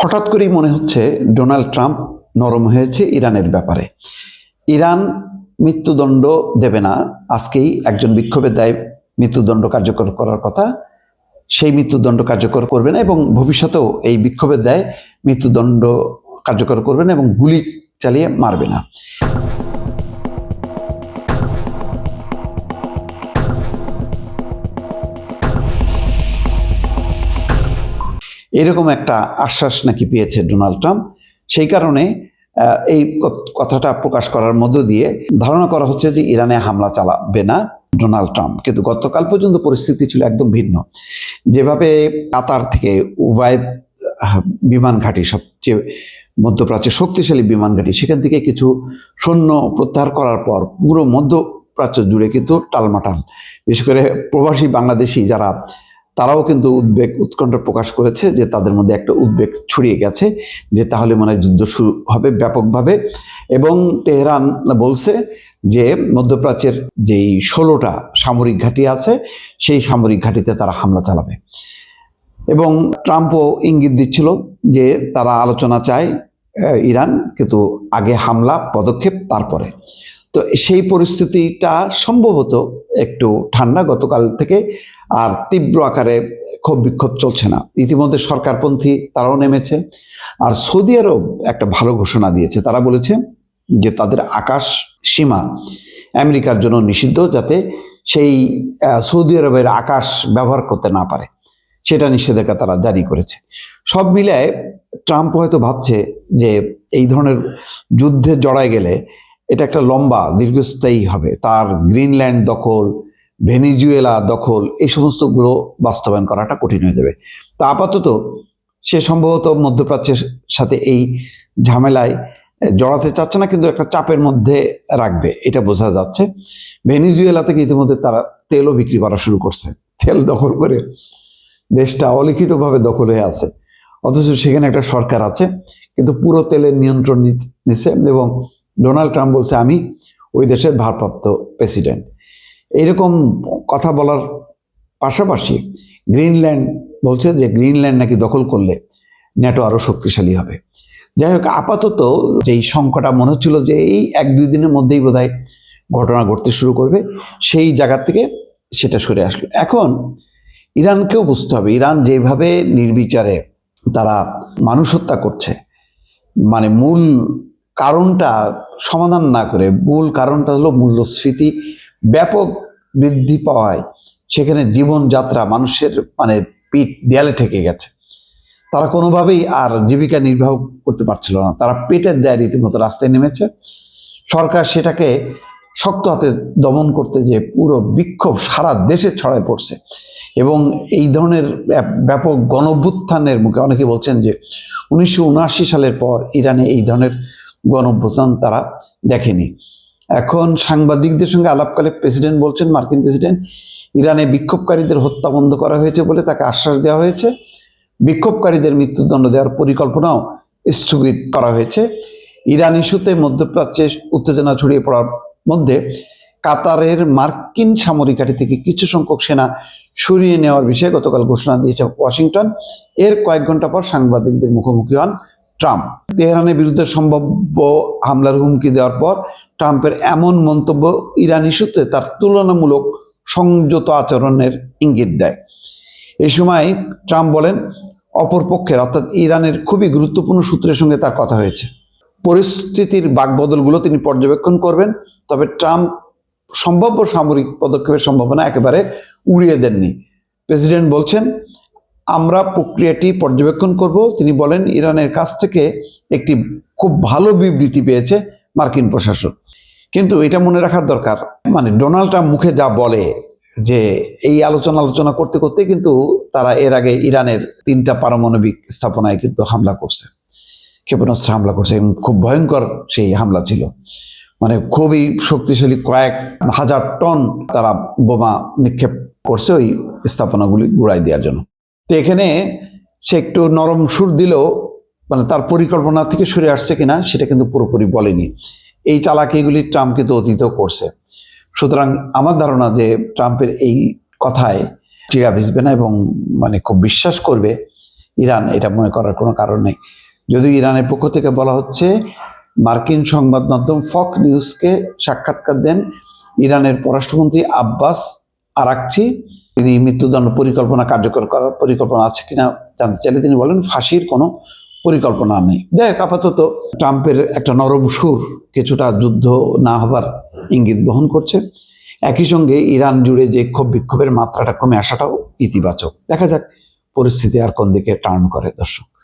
হঠাৎ করেই মনে হচ্ছে ডোনাল্ড ট্রাম্প নরম হয়েছে ইরানের ব্যাপারে। ইরান মৃত্যুদণ্ড দেবে না, আজকেই একজন বিক্ষোভের দায়ে মৃত্যুদণ্ড কার্যকর করার কথা, সেই মৃত্যুদণ্ড কার্যকর করবে না এবং ভবিষ্যতেও এই বিক্ষোভের দায়ে মৃত্যুদণ্ড কার্যকর করবে না এবং গুলি চালিয়ে মারবে না। এরকম একটা আশ্বাস নাকি পেয়েছে ডোনাল্ড ট্রাম্প। সেই কারণে এই কথাটা প্রকাশ করার মধ্য দিয়ে ধারণা করা হচ্ছে যে ইরানে হামলা চালাবে না ডোনাল্ড ট্রাম্প। কিন্তু গতকাল পর্যন্ত পরিস্থিতি ছিল একদম ভিন্ন। যেভাবে কাতার থেকে উবায়েদ বিমান ঘাঁটি, সবচেয়ে মধ্যপ্রাচ্যের শক্তিশালী বিমান ঘাঁটি, সেখান থেকে কিছু সৈন্য প্রত্যাহার করার পর পুরো মধ্যপ্রাচ্য জুড়ে কিন্তু টালমাটাল। বিশেষ করে প্রবাসী বাংলাদেশি যারা, তারাও কিন্তু উৎকণ্ঠা প্রকাশ করেছে যে তাদের মধ্যে একটা উদ্বেগ ছড়িয়ে গেছে যে তাহলে মনে হয় যুদ্ধ শুরু হবে ব্যাপকভাবে। এবং তেহরান বলছে যে মধ্যপ্রাচ্যের যেই 16টা সামরিক ঘাঁটি আছে সেই সামরিক ঘাঁটিতে তারা হামলা চালাবে। এবং ট্রাম্পও ইঙ্গিত দিচ্ছিল যে তারা আলোচনা চায় ইরান, কিন্তু আগে হামলা পদক্ষেপ তারপরে। তো সেই পরিস্থিতিটা সম্ভবত একটু ঠান্ডা গতকাল থেকে, আর তীব্র আকারে ক্ষোভ বিক্ষোভ চলছে না। ইতিমধ্যে সরকারপন্থী তারাও নেমেছে। আর সৌদি আরব একটা ভালো ঘোষণা দিয়েছে, তারা বলেছে যে তাদের আকাশ সীমা আমেরিকার জন্য নিষিদ্ধ, যাতে সেই সৌদি আরবের আকাশ ব্যবহার করতে না পারে, সেটা নিষেধাজ্ঞা তারা জারি করেছে। সব মিলায় ট্রাম্প হয়তো ভাবছে যে এই ধরনের যুদ্ধে জড়ায় গেলে এটা একটা লম্বা দীর্ঘস্থায়ী হবে। তার গ্রিনল্যান্ড দখল, ভেনিজুয়েলা দখল, এই সমস্তগুলো বাস্তবায়ন করাটা কঠিন হয়ে যাবে। তা আপাতত সে সম্ভবত মধ্যপ্রাচ্যের সাথে এই ঝামেলায় জড়াতে চাচ্ছে না, কিন্তু একটা চাপের মধ্যে রাখবে, এটা বোঝা যাচ্ছে। ভেনিজুয়েলা থেকে ইতিমধ্যে তারা তেলও বিক্রি করা শুরু করছে। তেল দখল করে দেশটা অলিখিতভাবে দখল হয়ে আছে, অথচ সেখানে একটা সরকার আছে, কিন্তু পুরো তেলের নিয়ন্ত্রণ নিচ্ছে। এবং ডোনাল্ড ট্রাম্প বলছে আমি ওই দেশের ভারপ্রাপ্ত প্রেসিডেন্ট। এইরকম কথা বলার পাশাপাশি গ্রিনল্যান্ড বলছে যে গ্রিনল্যান্ড নাকি দখল করলে ন্যাটো আরো শক্তিশালী হবে। যাই হোক, আপাতত যেই সংকটটা মনে হচ্ছিল যে এই 1-2 দিনের মধ্যেই বোধহয় ঘটনা ঘটতে শুরু করবে, সেই জায়গা থেকে সেটা সরে আসলো। এখন ইরানকেও বুঝতে হবে, ইরান যেভাবে নির্বিচারে তারা মানুষ হত্যা করছে, মানে মূল কারণটা সমাধান না করে, মূল কারণটা হলো মূল্যস্ফীতি ব্যাপক বৃদ্ধি পাওয়ায় সেখানে জীবনযাত্রা মানুষের মানে পিঠ দেয়ালে ঠেকে গেছে। তারা কোনোভাবেই আর জীবিকা নির্বাহ করতে পারছিল না, তারা পেটের দায়ে রীতিমতো রাস্তায় নেমেছে। সরকার সেটাকে শক্ত হাতে দমন করতে যে পুরো বিক্ষোভ সারা দেশে ছড়ায় পড়ছে। এবং এই ধরনের ব্যাপক গণঅভ্যুত্থানের মুখে অনেকে বলছেন যে 1979 সালের পর ইরানে এই ধরনের গণঅভ্যুত্থান তারা দেখেনি। এখন সাংবাদিকদের সঙ্গে আলাপকালে প্রেসিডেন্ট বলছেন, মার্কিন প্রেসিডেন্ট, ইরানে বিক্ষোভকারীদের হত্যা বন্ধ করা হয়েছে বলে তাকে আশ্বাস দেওয়া হয়েছে। বিক্ষোভকারীদের মৃত্যুদণ্ড দেওয়ার পরিকল্পনাও স্থগিত করা হয়েছে। ইরান ইস্যুতে মধ্যপ্রাচ্যে উত্তেজনা ছড়িয়ে পড়ার মধ্যে কাতারের মার্কিন সামরিক ঘাঁটি থেকে কিছু সংখ্যক সেনা সরিয়ে নেওয়ার বিষয়ে গতকাল ঘোষণা দিয়েছে ওয়াশিংটন। এর কয়েক ঘন্টা পর সাংবাদিকদের মুখোমুখি হন ট্রাম্প। তেহরানের বিরুদ্ধে সম্ভাব্য হামলার হুমকি দেওয়ার পর ট্রাম্পের এমন মন্তব্য ইরান ইস্যুতে তার তুলনামূলক সংযত আচরণের ইঙ্গিত দেয়। এই সময় ট্রাম্প বলেন, অপরপক্ষের অর্থাৎ ইরানের খুবই গুরুত্বপূর্ণ সূত্রের সঙ্গে তার কথা হয়েছে। পরিস্থিতির বাকবদলগুলো তিনি পর্যবেক্ষণ করবেন। তবে ট্রাম্প সম্ভাব্য সামরিক পদক্ষেপের সম্ভাবনা একেবারে উড়িয়ে দেননি। প্রেসিডেন্ট বলছেন, আমরা প্রক্রিয়াটি পর্যবেক্ষণ করব। তিনি বলেন, ইরানের কাছ থেকে একটি খুব ভালো বিবৃতি পেয়েছে মার্কিন প্রশাসন। কিন্তু এটা মনে রাখার দরকার, মানে ডোনাল্ড ট্রাম্প মুখে যা বলে যে এই আলোচনা করতে করতে কিন্তু তারা এর আগে ইরানের 3টা পারমাণবিক স্থাপনায় কিন্তু হামলা করছে, ক্ষেপণাস্ত্র হামলা করছে। খুব ভয়ঙ্কর সেই হামলা ছিল, মানে খুবই শক্তিশালী, কয়েক হাজার টন তারা বোমা নিক্ষেপ করছে ওই স্থাপনাগুলি গুড়াই দেওয়ার জন্য। তো এখানে সে একটু নরম সুর দিলেও মানে তার পরিকল্পনা থেকে সরে আসছে কিনা সেটা কিন্তু পুরোপুরি বলেনি। এই চালাকিগুলি ট্রাম্প কিন্তু অতীতও করছে। সুতরাং আমার ধারণা যে ট্রাম্পের এই কথায় চিড়া ভিজবে না এবং মানে খুব বিশ্বাস করবে ইরান এটা মনে করার কোনো কারণ নেই। যদিও ইরানের পক্ষ থেকে বলা হচ্ছে, মার্কিন সংবাদ মাধ্যম ফক্স নিউজকে সাক্ষাৎকার দেন ইরানের পররাষ্ট্রমন্ত্রী আব্বাস আরাকচি। তিনি মৃত্যুদণ্ড পরিকল্পনা কার্যকর করার পরিকল্পনা আছে কিনা জানতে চাইলে তিনি বলেন ফাঁসির কোনো পরিকল্পনা নেই। যাই হোক, আপাতত ট্রাম্পের একটা নরম সুর কিছুটা যুদ্ধ না হবার ইঙ্গিত বহন করছে। একই সঙ্গে ইরান জুড়ে যে ক্ষোভ বিক্ষোভের মাত্রাটা কমে আসাটাও ইতিবাচক। দেখা যাক পরিস্থিতি আর কোন দিকে টার্ন করে। দর্শক।